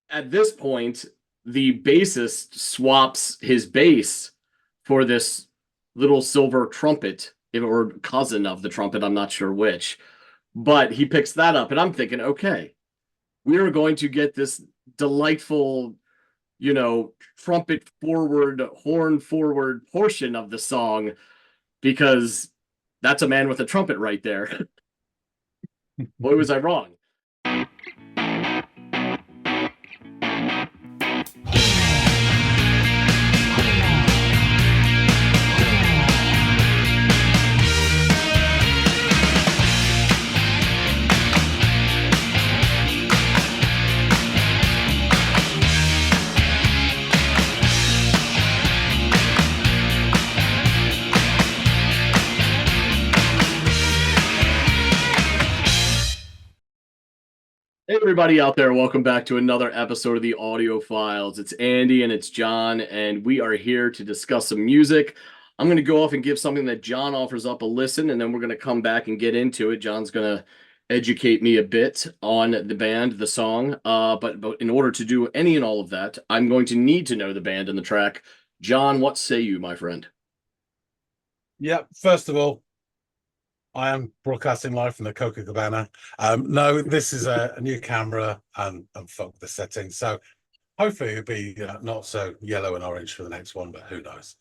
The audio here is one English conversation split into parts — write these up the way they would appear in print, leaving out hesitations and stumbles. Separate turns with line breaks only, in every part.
at this point, the bassist swaps his bass for this little silver trumpet, or cousin of the trumpet, I'm not sure which. But he picks that up, and I'm thinking, okay, we are going to get this delightful, trumpet forward, horn forward portion of the song because that's a man with a trumpet right there. Boy, was I wrong. Hey, everybody out there, welcome back to another episode of the Audiophiles. It's Andy and it's John, and we are here to discuss some music. I'm going to go off and give something that John offers up a listen, and then we're going to come back and get into it. John's going to educate me a bit on the band, the song. But in order to do any and all of that, I'm going to need to know the band and the track. John, what say you, my friend?
Yeah, first of all, I am broadcasting live from the Coca Cabana. No, this is a new camera and fuck the settings. So hopefully it'll be not so yellow and orange for the next one, but who knows.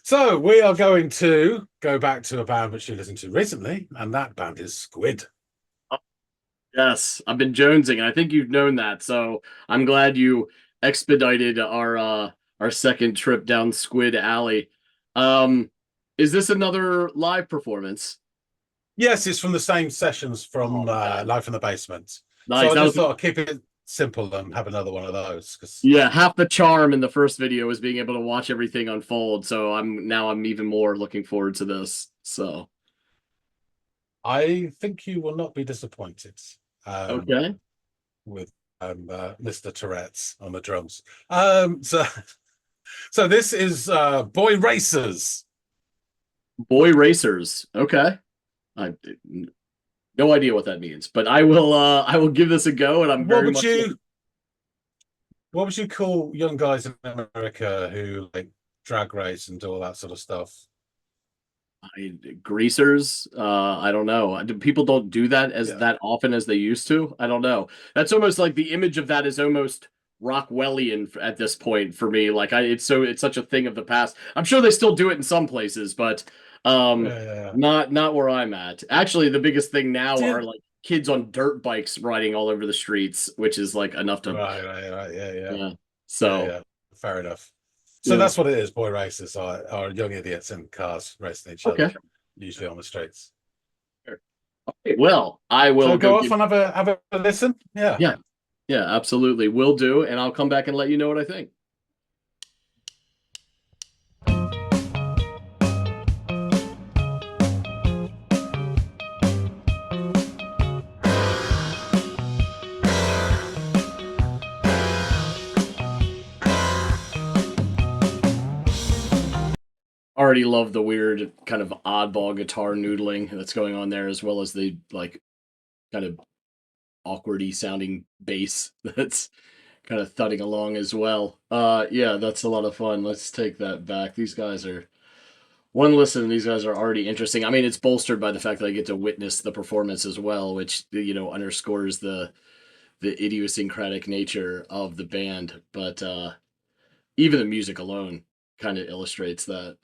So we are going to go back to a band which you listened to recently, and that band is Squid.
Yes, I've been jonesing, and I think you've known that. So I'm glad you expedited our second trip down Squid Alley. Is this another live performance?
Yes, it's from the same sessions from Live in the Basement.
Nice.
So I just thought I'd keep it simple and have another one of those.
Yeah, half the charm in the first video is being able to watch everything unfold. So I'm even more looking forward to this. So
I think you will not be disappointed.
Okay.
With Mr. Tourette's on the drums. So this is Boy Racers.
Boy Racers. Okay. I no idea what that means, but I will give this a go, and I'm very much.
What would you call young guys in America who like drag race and do all that sort of stuff?
Greasers. I don't know. People don't do that that often as they used to. I don't know. That's almost like the image of that is almost Rockwellian at this point for me. Like it's such a thing of the past. I'm sure they still do it in some places, but not where I'm at. Actually, the biggest thing now are like kids on dirt bikes riding all over the streets, which is like enough to
right. Yeah.
So
fair enough. So that's what it is. Boy Racers are young idiots in cars racing each other, usually on the streets.
Okay, well, I will
go off and have a listen.
Yeah, absolutely, will do, and I'll come back and let you know what I think. Already love the weird kind of oddball guitar noodling that's going on there, as well as the like kind of awkwardy sounding bass that's kind of thudding along as well. Yeah, that's a lot of fun. Let's take that back. These guys are one listen. These guys are already interesting. I mean, it's bolstered by the fact that I get to witness the performance as well, which underscores the idiosyncratic nature of the band. But even the music alone kind of illustrates that.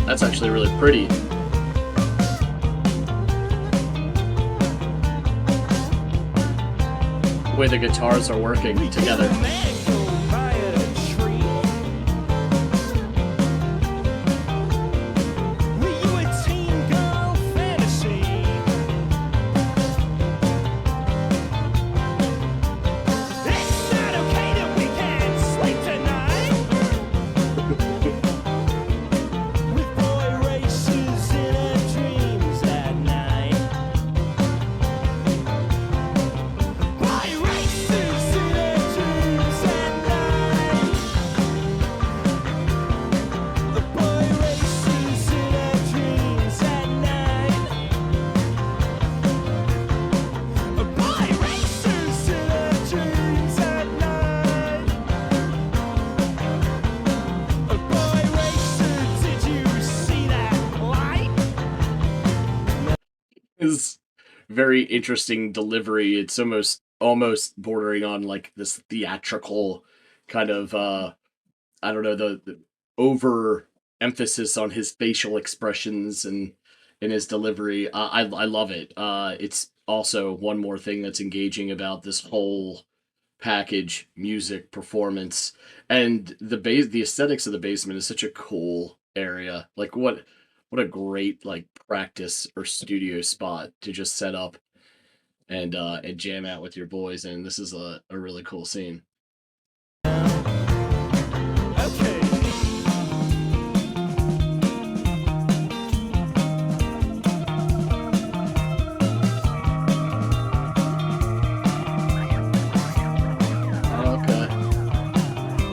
That's actually really pretty. The way the guitars are working together. His very interesting delivery. It's almost bordering on like this theatrical kind of I don't know, the over emphasis on his facial expressions and in his delivery. I love it. It's also one more thing that's engaging about this whole package, music, performance, and the aesthetics of the basement is such a cool area. Like what a great like practice or studio spot to just set up and jam out with your boys. And this is a really cool scene.
Okay.
Okay.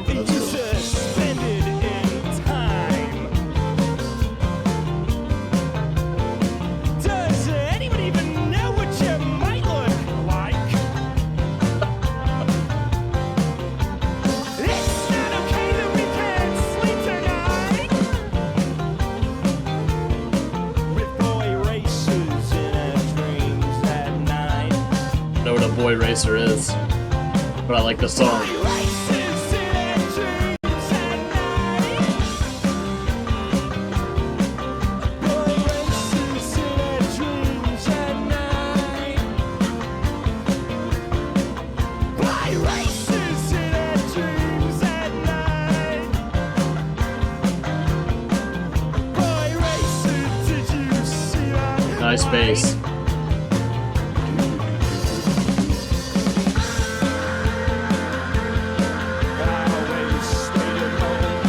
You
That's cool.
suspended in time. Does anyone even know what you might look like? It's not okay that we can't sleep tonight. With boy races in our dreams at night.
I know what a boy racer is, but I like the song.
Races in our dreams at night. Boy races in our dreams at night. Boy races in our dreams at night. Boy races, did you see that?
Nice bass.
Always stayed at home.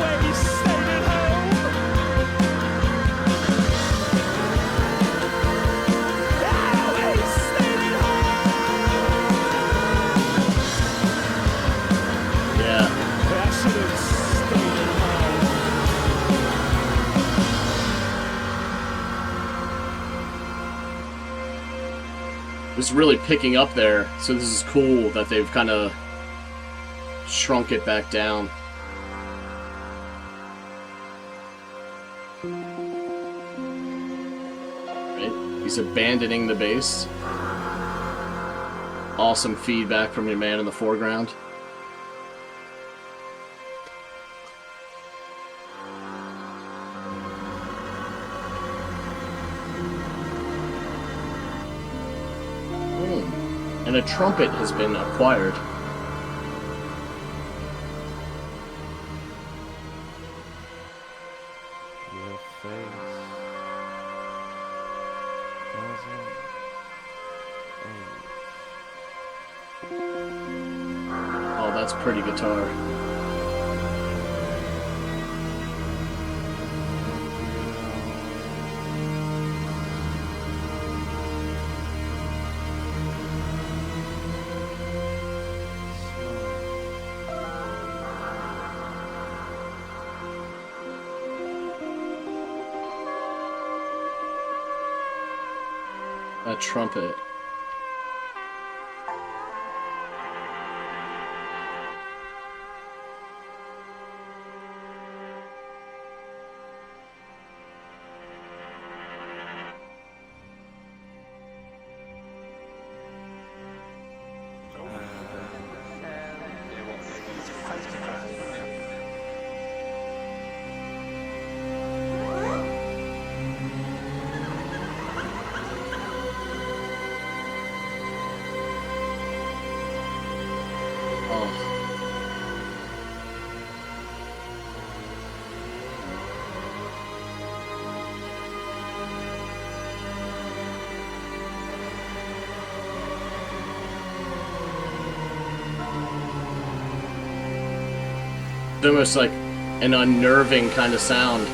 Always stayed at home. Always stayed at home.
Yeah.
I should have stayed at home.
It's really picking up there, so this is cool that they've kind of shrunk it back down. Right? He's abandoning the bass. Awesome feedback from your man in the foreground. And a trumpet has been acquired.
Your face doesn't age.
Oh, that's pretty guitar. That trumpet. It's almost like an unnerving kind of sound.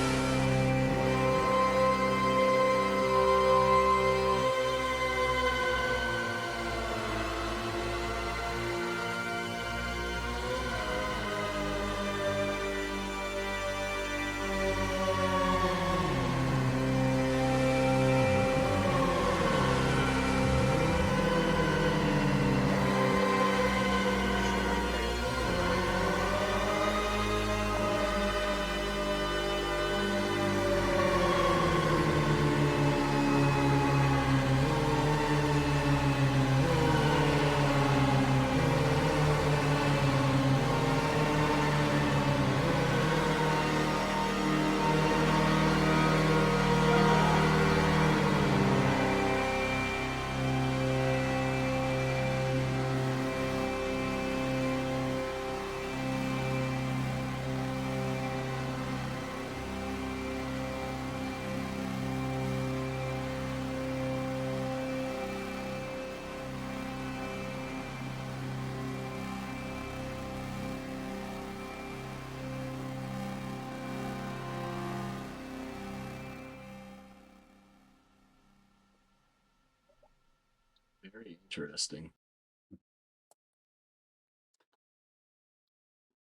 Very interesting.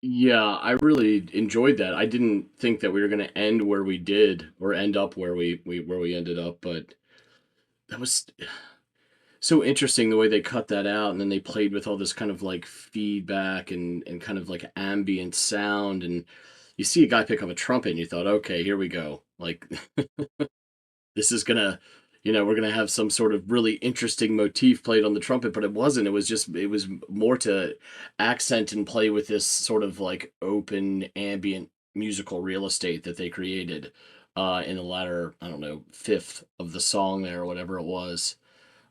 Yeah, I really enjoyed that. I didn't think that we were going to end where we did or end up where we ended up, but that was so interesting the way they cut that out, and then they played with all this kind of like feedback and kind of like ambient sound, and you see a guy pick up a trumpet and you thought, okay, here we go. Like this is gonna, we're gonna have some sort of really interesting motif played on the trumpet, but it wasn't. It was more to accent and play with this sort of like open ambient musical real estate that they created in the latter, I don't know, fifth of the song there or whatever it was.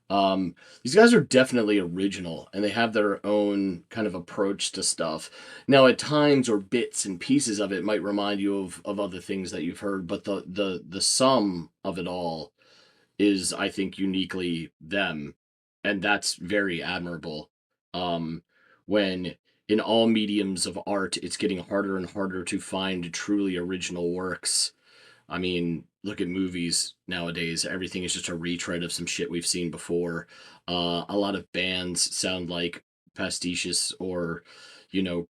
Um, these guys are definitely original and they have their own kind of approach to stuff. Now, at times or bits and pieces of it might remind you of other things that you've heard, but the sum of it all is, I think, uniquely them, and that's very admirable. Um, when in all mediums of art, it's getting harder and harder to find truly original works. I mean, look at movies nowadays. Everything is just a retread of some shit we've seen before. A lot of bands sound like pastiches or, you know,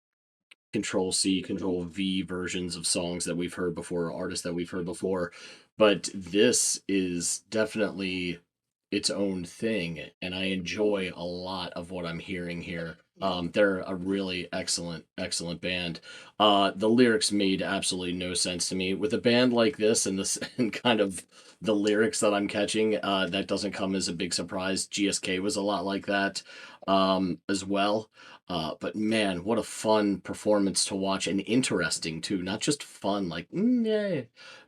Control C, Control V versions of songs that we've heard before, artists that we've heard before. But this is definitely its own thing, and I enjoy a lot of what I'm hearing here. They're a really excellent, excellent band. The lyrics made absolutely no sense to me. With a band like this and this and kind of the lyrics that I'm catching, that doesn't come as a big surprise. GSK was a lot like that as well. But man, what a fun performance to watch and interesting too. Not just fun, like, yeah,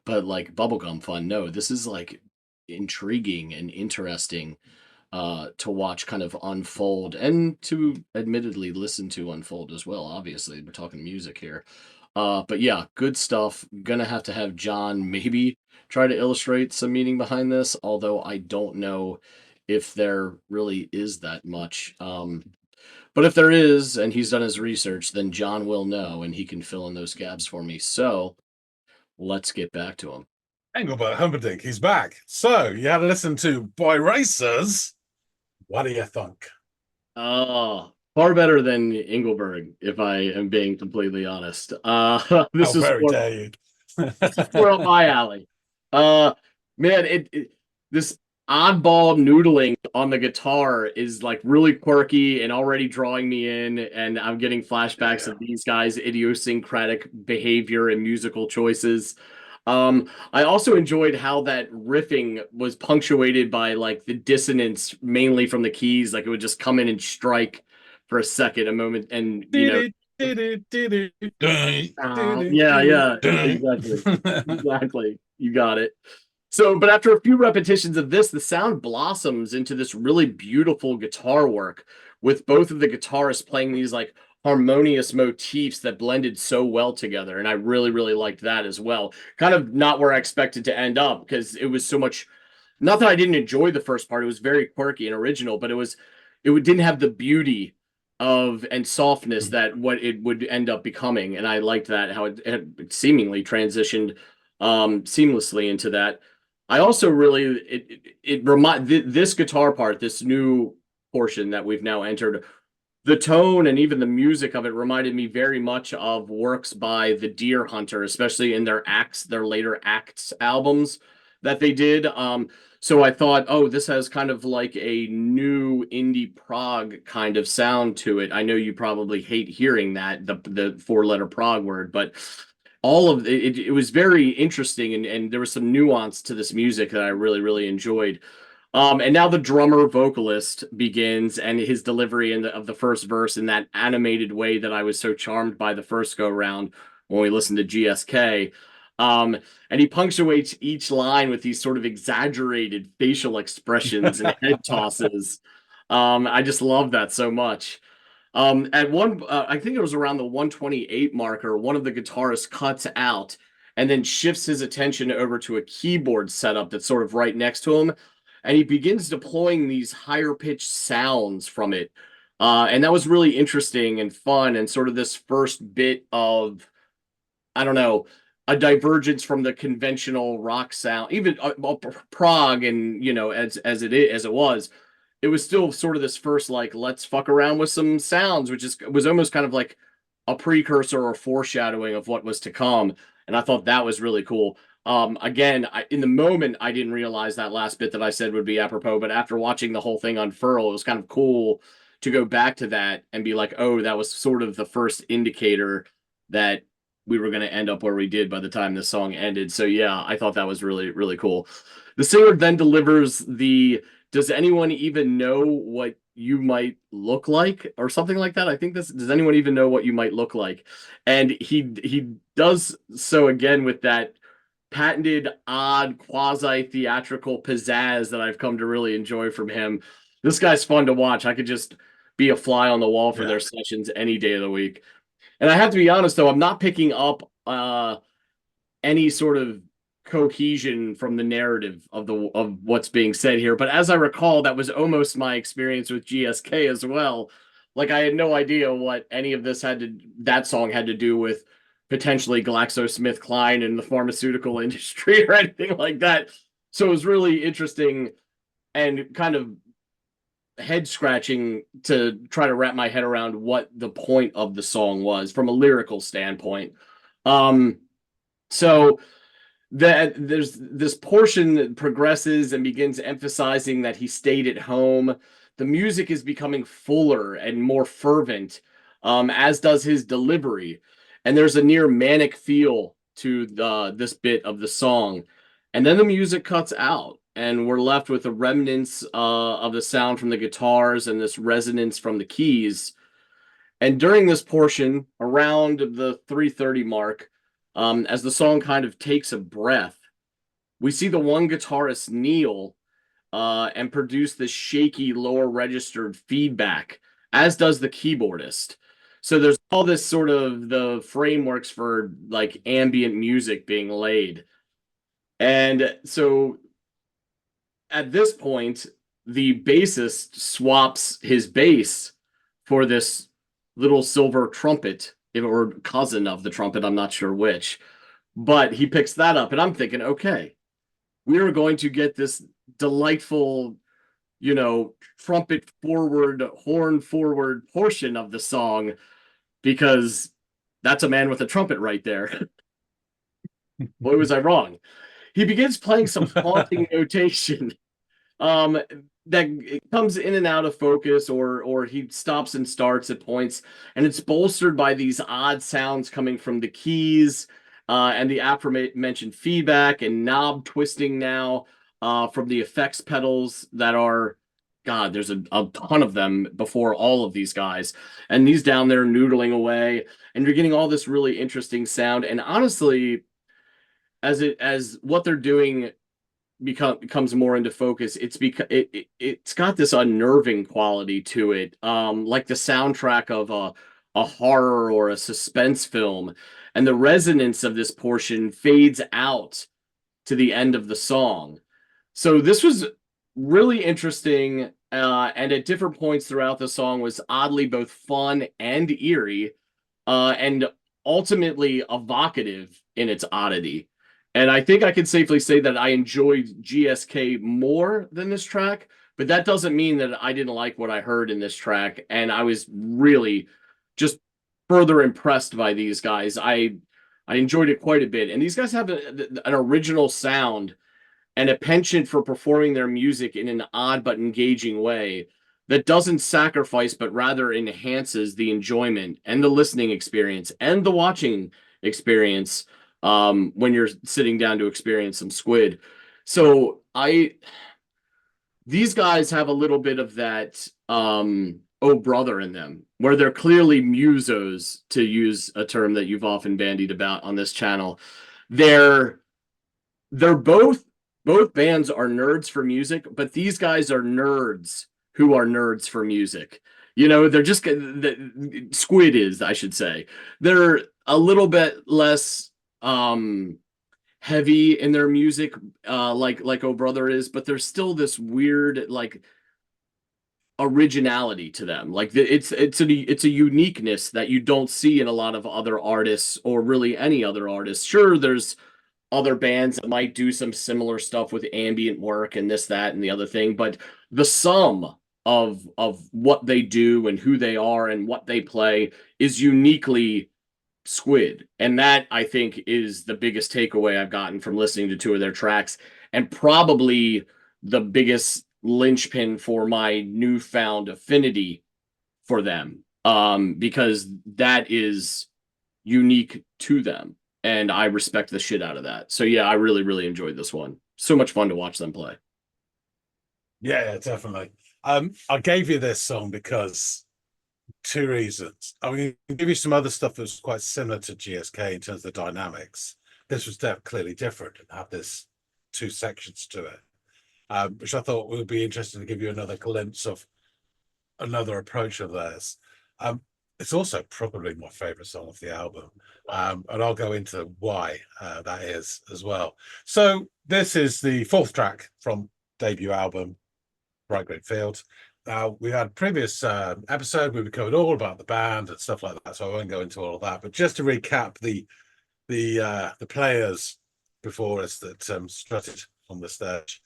but like bubblegum fun. No, this is like intriguing and interesting to watch kind of unfold and to admittedly listen to unfold as well. Obviously, we're talking music here. But yeah, good stuff. Gonna have to have John maybe try to illustrate some meaning behind this, although I don't know if there really is that much. But if there is, and he's done his research, then John will know and he can fill in those gaps for me. So let's get back to him.
Engelbert Humperdinck, he's back. So you had to listen to Boy Racers. What do you think?
Oh, far better than Engelberg, if I am being completely honest.
How
This is
very dare you?
this is more up my alley. Uh, man, this oddball noodling on the guitar is like really quirky and already drawing me in, and I'm getting flashbacks of these guys' idiosyncratic behavior and musical choices. I also enjoyed how that riffing was punctuated by like the dissonance mainly from the keys, like it would just come in and strike for a second, a moment, and yeah, yeah, exactly. Exactly. You got it. So, but after a few repetitions of this, the sound blossoms into this really beautiful guitar work with both of the guitarists playing these like harmonious motifs that blended so well together. And I really, really liked that as well. Kind of not where I expected to end up because it was so much, not that I didn't enjoy the first part, it was very quirky and original, but didn't have the beauty of and softness that what it would end up becoming. And I liked that how it seemingly transitioned seamlessly into that. I also really this guitar part, this new portion that we've now entered, the tone and even the music of it reminded me very much of works by the Deer Hunter, especially in their later Acts albums that they did. So I thought, oh, this has kind of like a new indie prog kind of sound to it. I know you probably hate hearing that the four-letter prog word, but all of it was very interesting, and there was some nuance to this music that I really, really enjoyed. And now the drummer vocalist begins, and his delivery of the first verse in that animated way that I was so charmed by the first go round when we listened to GSK. Um, and he punctuates each line with these sort of exaggerated facial expressions and head tosses. I just love that so much. I think it was around the 128 marker, one of the guitarists cuts out and then shifts his attention over to a keyboard setup that's sort of right next to him. And he begins deploying these higher pitched sounds from it. And that was really interesting and fun, and sort of this first bit of, I don't know, a divergence from the conventional rock sound, even prog, and as it was, it was still sort of this first like let's fuck around with some sounds, which was almost kind of like a precursor or foreshadowing of what was to come. And I thought that was really cool. Again, in the moment, I didn't realize that last bit that I said would be apropos, but after watching the whole thing unfurl, it was kind of cool to go back to that and be like, oh, that was sort of the first indicator that we were going to end up where we did by the time this song ended. So yeah, I thought that was really, really cool. The singer then delivers the does anyone even know what you might look like or something like that? I think this does anyone even know what you might look like? And he does so again with that patented odd quasi theatrical pizzazz that I've come to really enjoy from him. This guy's fun to watch. I could just be a fly on the wall for their sessions any day of the week. And I have to be honest though, I'm not picking up any sort of cohesion from the narrative of what's being said here. But as I recall, that was almost my experience with GSK as well. Like I had no idea what any of this that song had to do with potentially GlaxoSmithKline and the pharmaceutical industry or anything like that. So it was really interesting and kind of head scratching to try to wrap my head around what the point of the song was from a lyrical standpoint. So that there's this portion that progresses and begins emphasizing that he stayed at home. The music is becoming fuller and more fervent, as does his delivery. And there's a near manic feel to this bit of the song. And then the music cuts out, and we're left with the remnants of the sound from the guitars and this resonance from the keys. And during this portion, around the 3:30 mark, as the song kind of takes a breath, we see the one guitarist kneel and produce this shaky lower registered feedback, as does the keyboardist. So there's all this sort of the frameworks for like ambient music being laid. And so at this point, the bassist swaps his bass for this little silver trumpet, or cousin of the trumpet, I'm not sure which. But he picks that up, and I'm thinking, okay, we are going to get this delightful, trumpet forward, horn forward portion of the song, because that's a man with a trumpet right there. Boy, was I wrong. He begins playing some haunting notation um that it comes in and out of focus, or he stops and starts at points, and it's bolstered by these odd sounds coming from the keys and the aforementioned feedback and knob twisting now from the effects pedals that are god, there's a ton of them before all of these guys, and these down there noodling away, and you're getting all this really interesting sound. And honestly, as what they're doing becomes more into focus, it's got this unnerving quality to it, like the soundtrack of a horror or a suspense film, and the resonance of this portion fades out to the end of the song. So this was really interesting, and at different points throughout the song was oddly both fun and eerie, and ultimately evocative in its oddity. And I think I can safely say that I enjoyed GSK more than this track, but that doesn't mean that I didn't like what I heard in this track. And I was really just further impressed by these guys. I enjoyed it quite a bit. And these guys have an original sound and a penchant for performing their music in an odd but engaging way that doesn't sacrifice but rather enhances the enjoyment and the listening experience and the watching experience when you're sitting down to experience some Squid. So these guys have a little bit of that oh brother in them, where they're clearly musos, to use a term that you've often bandied about on this channel. They're both bands are nerds for music, but these guys are nerds who are nerds for music. They're just Squid is, I should say. They're a little bit less heavy in their music, like Oh Brother is, but there's still this weird like originality to them. Like it's a uniqueness that you don't see in a lot of other artists, or really any other artists. Sure, there's other bands that might do some similar stuff with ambient work and this, that, and the other thing, but the sum of what they do and who they are and what they play is uniquely Squid. And that, I think, is the biggest takeaway I've gotten from listening to two of their tracks, and probably the biggest linchpin for my newfound affinity for them. Because that is unique to them. And I respect the shit out of that. So yeah, I really, really enjoyed this one. So much fun to watch them play.
Yeah, definitely. I gave you this song because two reasons. I mean, I'll give you some other stuff that's quite similar to GSK in terms of the dynamics. This was clearly different and had this two sections to it, which I thought would be interesting to give you another glimpse of another approach of theirs. It's also probably my favorite song of the album, and I'll go into why that is as well. So this is the fourth track from debut album, Bright Green Field. Now, we had previous episode where we covered all about the band and stuff like that, so I won't go into all of that. But just to recap the players before us that strutted on the stage: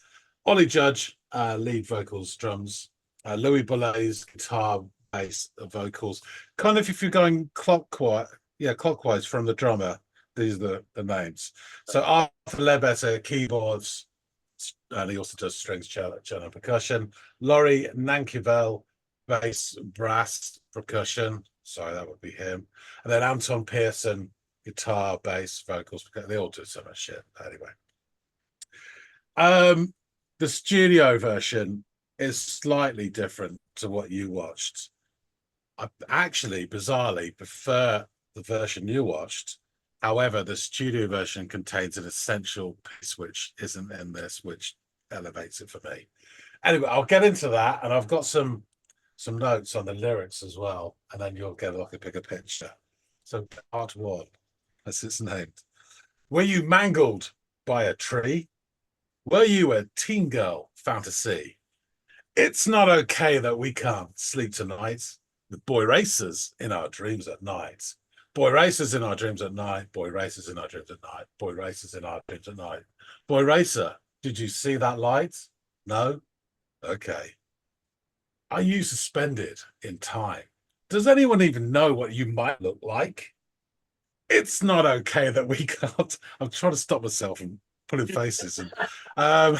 Ollie Judge, lead vocals, drums; Louis Boulez, guitar, bass, vocals. Kind of if you're going clockwise from the drummer, these are the names. So Arthur Ledbetter, keyboards, and he also does strings, cello, and percussion. Laurie Nankivel, bass, brass, percussion. Sorry, that would be him. And then Anton Pearson, guitar, bass, vocals. They all do so much shit. Anyway. The studio version is slightly different to what you watched. I actually, bizarrely, prefer the version you watched. However, the studio version contains an essential piece which isn't in this, which elevates it for me. Anyway, I'll get into that, and I've got some notes on the lyrics as well, and then you'll get like a bigger picture. So part one, as it's named. Were you mangled by a tree? Were you a teen girl fantasy? It's not okay that we can't sleep tonight with boy racers in our dreams at night. Boy racers in our dreams at night. Boy racers in our dreams at night. Boy racers in our dreams at night. Boy racer, did you see that light? No? Okay. Are you suspended in time? Does anyone even know what you might look like? It's not okay that we can't. I'm trying to stop myself from putting faces. And,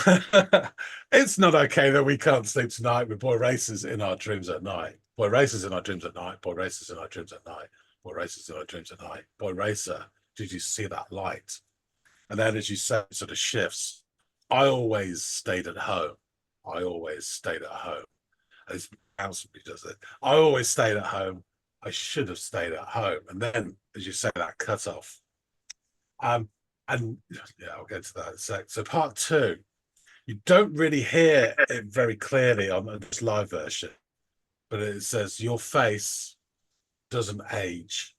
it's not okay that we can't sleep tonight with boy racers in our dreams at night. Boy racers in our dreams at night. Boy racers in our dreams at night. Boy racers in our dreams at night. Boy racer, did you see that light? And then, as you say, it sort of shifts. I always stayed at home. I always stayed at home. As Houseby does it. I always stayed at home. I should have stayed at home. And then, as you say, that cut off. And yeah, I'll get to that in a sec. So part two, you don't really hear it very clearly on this live version, but it says your face doesn't age,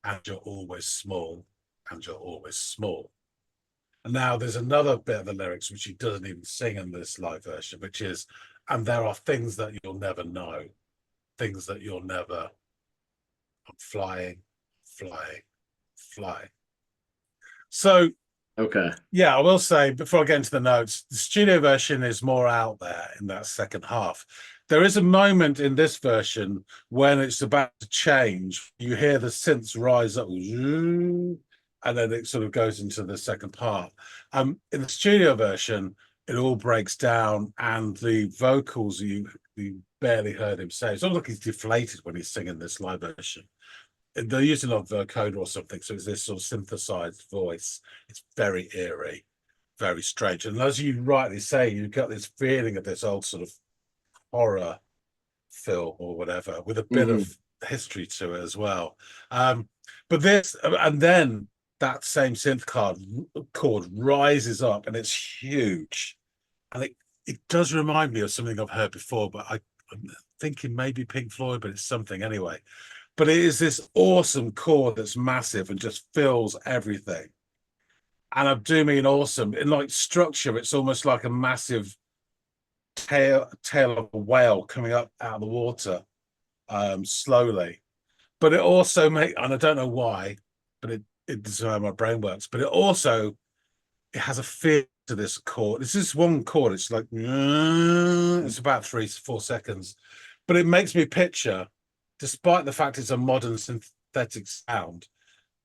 and you're always small, and you're always small. And now there's another bit of the lyrics which he doesn't even sing in this live version, which is, and there are things that you'll never know, things that you'll never. I'm flying, flying, flying. So,
Okay.
yeah, I will say, before I get into the notes, the studio version is more out there in that second half. There is a moment in this version when it's about to change. You hear the synths rise up, and then it sort of goes into the second part. In the studio version, it all breaks down, and the vocals, you barely heard him say. It's almost like he's deflated when he's singing this live version. They're using a vocoder or something, so it's this sort of synthesized voice. It's very eerie, very strange. And as you rightly say, you've got this feeling of this old sort of horror film or whatever, with a bit of history to it as well. But this, and then that same synth chord rises up, and it's huge. And it does remind me of something I've heard before, but I'm thinking maybe Pink Floyd, but it's something anyway. But it is this awesome chord that's massive and just fills everything. And I do mean awesome. In like structure, it's almost like a massive tail of a whale coming up out of the water slowly. But it also and I don't know why, but it is how my brain works, but it has a feel to this chord. It's just one chord. It's like it's about 3-4 seconds, but it makes me picture, despite the fact it's a modern synthetic sound,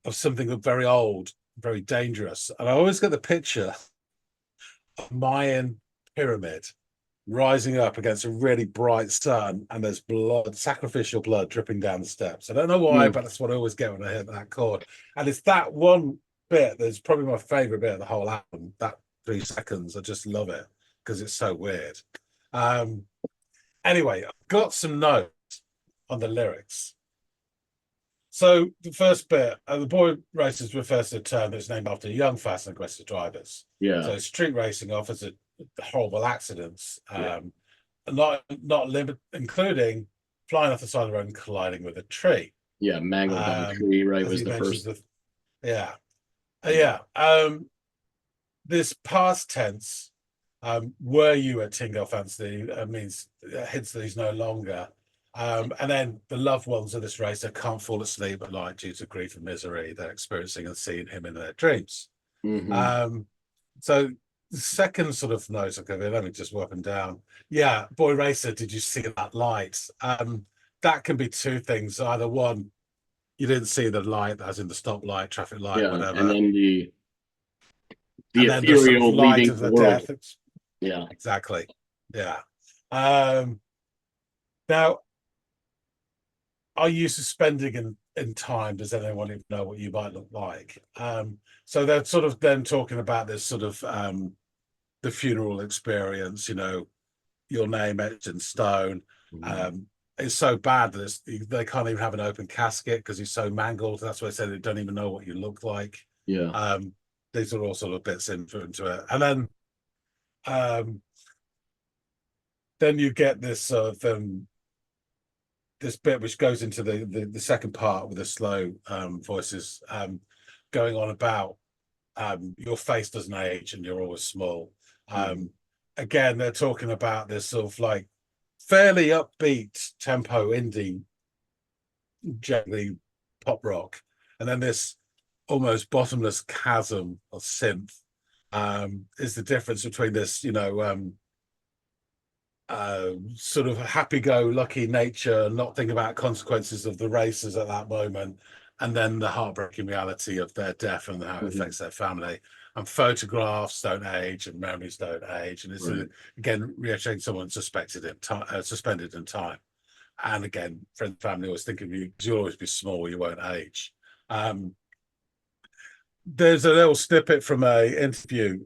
of something very old, very dangerous. And I always get the picture of Mayan pyramid rising up against a really bright sun, and there's blood, sacrificial blood dripping down the steps. I don't know why, but that's what I always get when I hear that chord. And it's that one bit that's probably my favorite bit of the whole album, that 3 seconds. I just love it because it's so weird. Anyway, I've got some notes on the lyrics. So the first bit, the boy racers refers to a term that's named after young, fast and aggressive drivers.
Yeah.
So street racing offers horrible accidents,
Yeah.
not including flying off the side of the road and colliding with a tree.
Yeah, mangled by a tree, right,
as
was
he
the
mentions
first.
This past tense, were you at Tingle Fancy, means hints that he's no longer. And then the loved ones of this racer can't fall asleep at night due to grief and misery they're experiencing and seeing him in their dreams. So the second sort of note, okay, let me just work them down. Yeah, boy racer, did you see that light? That can be two things. Either one, you didn't see the light, as in the stoplight, traffic light,
Yeah,
whatever.
and then the
and then there's
ethereal
some light
leaving
of
the
the
world.
death.
Yeah.
Exactly. Yeah. Now, are you suspending in time? Does anyone even know what you might look like? So they're sort of then talking about this sort of the funeral experience, you know, your name etched in stone. It's so bad that they can't even have an open casket because he's so mangled. That's why I said they don't even know what you look like.
Yeah.
These are all sort of bits into it. And then you get this sort of this bit which goes into the second part with the slow voices going on about your face doesn't age and you're always small. Again, they're talking about this sort of like fairly upbeat tempo indie, gently pop rock, and then this almost bottomless chasm of synth is the difference between this, you know, sort of happy-go-lucky nature, not thinking about consequences of the races at that moment, and then the heartbreaking reality of their death and how it affects their family. And photographs don't age, and memories don't age, and it's again reiterating someone suspended in time. And again, friends and family always think of you because you'll always be small, you won't age. There's a little snippet from a interview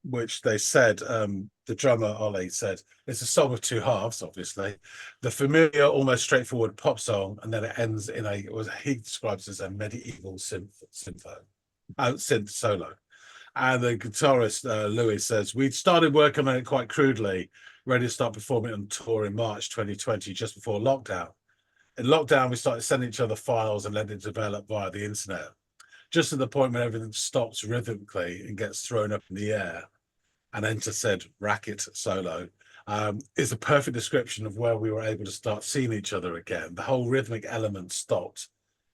which they said, the drummer Ollie said, it's a song of two halves, obviously. The familiar, almost straightforward pop song, and then it ends in he describes as a medieval synth solo. And the guitarist Louis says, we'd started working on it quite crudely, ready to start performing on tour in March 2020, just before lockdown. In lockdown, we started sending each other files and letting it develop via the internet. Just at the point when everything stops rhythmically and gets thrown up in the air, and enter said racket solo, is a perfect description of where we were able to start seeing each other again. The whole rhythmic element stopped,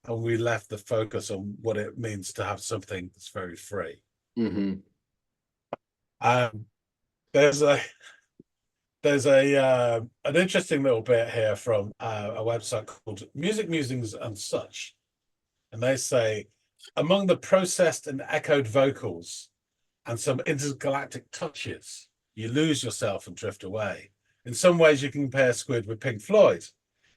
and we left the focus on what it means to have something that's very free. There's an interesting little bit here from a website called Music Musings and Such, and they say, among the processed and echoed vocals and some intergalactic touches, you lose yourself and drift away. In some ways, you can compare Squid with Pink Floyd.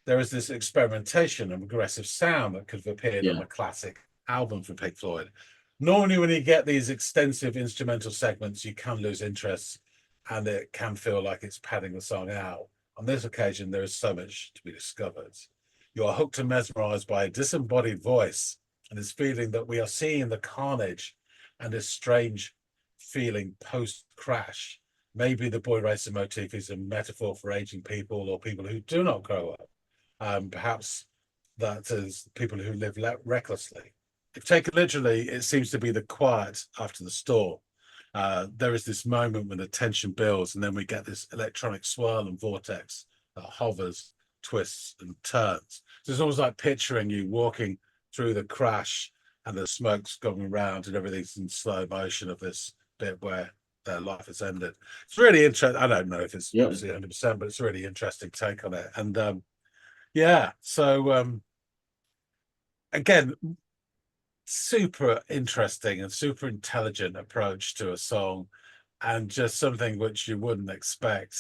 There is this experimentation and aggressive sound that could have appeared on a classic album from Pink Floyd. Normally, when you get these extensive instrumental segments, you can lose interest and it can feel like it's padding the song out. On this occasion, there is so much to be discovered. You are hooked and mesmerized by a disembodied voice and this feeling that we are seeing the carnage and this strange feeling post-crash. Maybe the boy racer motif is a metaphor for aging people or people who do not grow up. Perhaps that is people who live recklessly. If taken literally, it seems to be the quiet after the storm. There is this moment when the tension builds and then we get this electronic swirl and vortex that hovers, twists and turns. So it's almost like picturing you walking through the crash and the smoke's going around and everything's in slow motion of this bit where their life has ended. It's really interesting. I don't know if it's
Yeah.
obviously 100%, but it's a really interesting take on it. And yeah, so again, super interesting and super intelligent approach to a song, and just something which you wouldn't expect.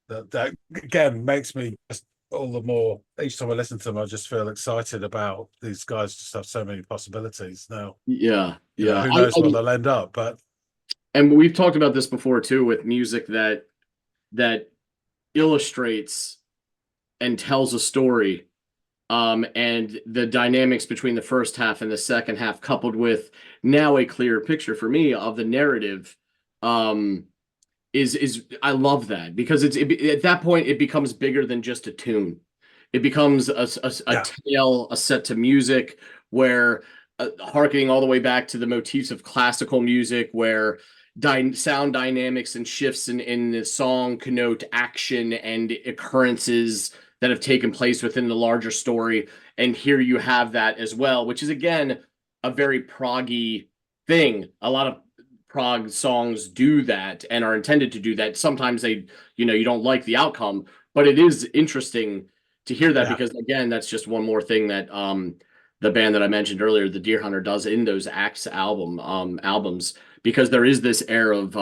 That again makes me just all the more, each time I listen to them, I just feel excited about these guys. Just have so many possibilities now.
Yeah,
You know,
yeah.
who knows where they'll end up, but
And we've talked about this before too with music that illustrates and tells a story. And the dynamics between the first half and the second half, coupled with now a clearer picture for me of the narrative, um, is I love that because at that point it becomes bigger than just a tune. It becomes a
yeah,
tale, a set to music where harkening all the way back to the motifs of classical music, where sound dynamics and shifts in the song connote action and occurrences that have taken place within the larger story. And here you have that as well, which is again a very proggy thing. A lot of prog songs do that and are intended to do that. Sometimes they, you don't like the outcome, but it is interesting to hear that
yeah,
because again, that's just one more thing that the band that I mentioned earlier, the Deer Hunter, does in those Axe albums, because there is this air of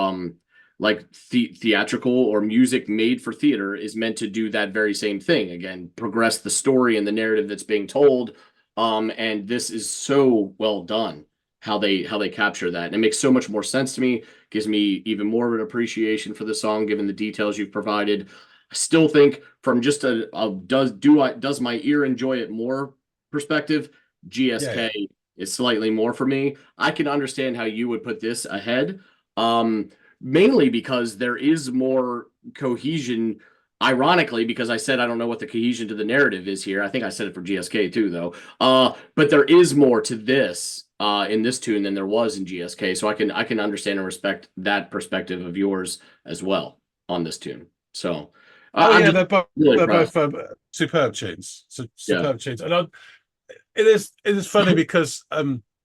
like theatrical or music made for theater is meant to do that very same thing. Again, progress the story and the narrative that's being told. And this is so well done how they capture that. And it makes so much more sense to me, gives me even more of an appreciation for the song, given the details you've provided. I still think from just a does my ear enjoy it more perspective,
yeah, yeah.
GSK is slightly more for me. I can understand how you would put this ahead. Um, Mainly because there is more cohesion. Ironically, because I said I don't know what the cohesion to the narrative is here. I think I said it for GSK too, though. But there is more to this in this tune than there was in GSK. So I can understand and respect that perspective of yours as well on this tune. So
Oh
I'm
yeah,
just really
they're
proud.
both superb tunes,
Yeah.
superb tunes, and it is funny because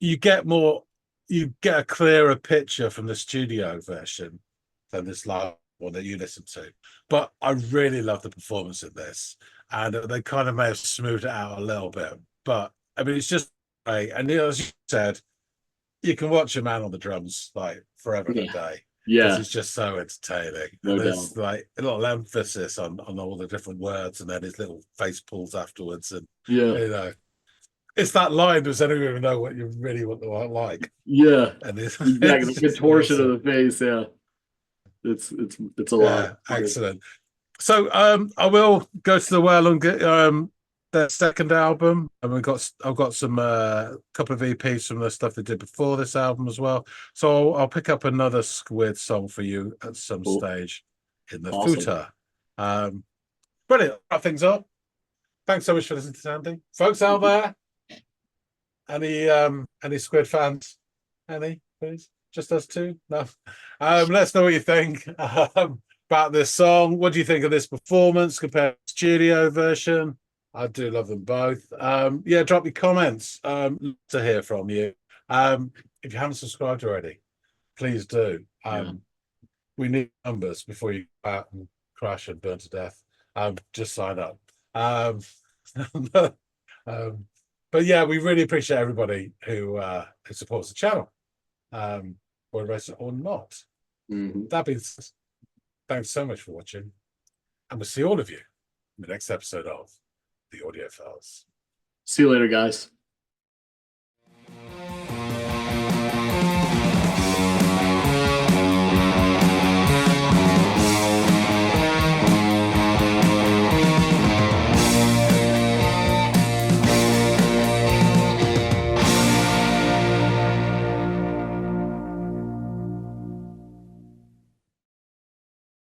you get a clearer picture from the studio version than this last one that you listened to. But I really love the performance in this, and they kind of may have smoothed it out a little bit. But I mean, it's just great. And as you said, you can watch a man on the drums like forever and a
Yeah.
day because
Yeah.
it's just so entertaining.
No
And
doubt.
there's like a lot of emphasis on all the different words, and then his little face pulls afterwards, and
Yeah.
you know, it's that line. Does anyone even know what you really want to like?
Yeah.
And it's,
Exactly.
it's
The
just
contortion
awesome.
of the face. Yeah. It's a lot.
Yeah, excellent. So I will go to the well and get their second album, and I've got some couple of EPs from the stuff they did before this album as well. So I'll pick up another Squid song for you at some
Cool.
stage in the
Awesome.
future. Brilliant. Wrap things up. Thanks so much for listening to Andy. Folks out there, any Squid fans? Any, please? Just us two? No. Let us know what you think about this song. What do you think of this performance compared to the studio version? I do love them both. Yeah, drop your comments. Love to hear from you. If you haven't subscribed already, please do.
Yeah.
We need numbers before you go out and crash and burn to death. Just sign up. Um, um, but yeah, we really appreciate everybody who supports the channel, whether it's or not.
Mhm.
That being said, thanks so much for watching, and we'll see all of you in the next episode of the Audiophiles.
See you later, guys.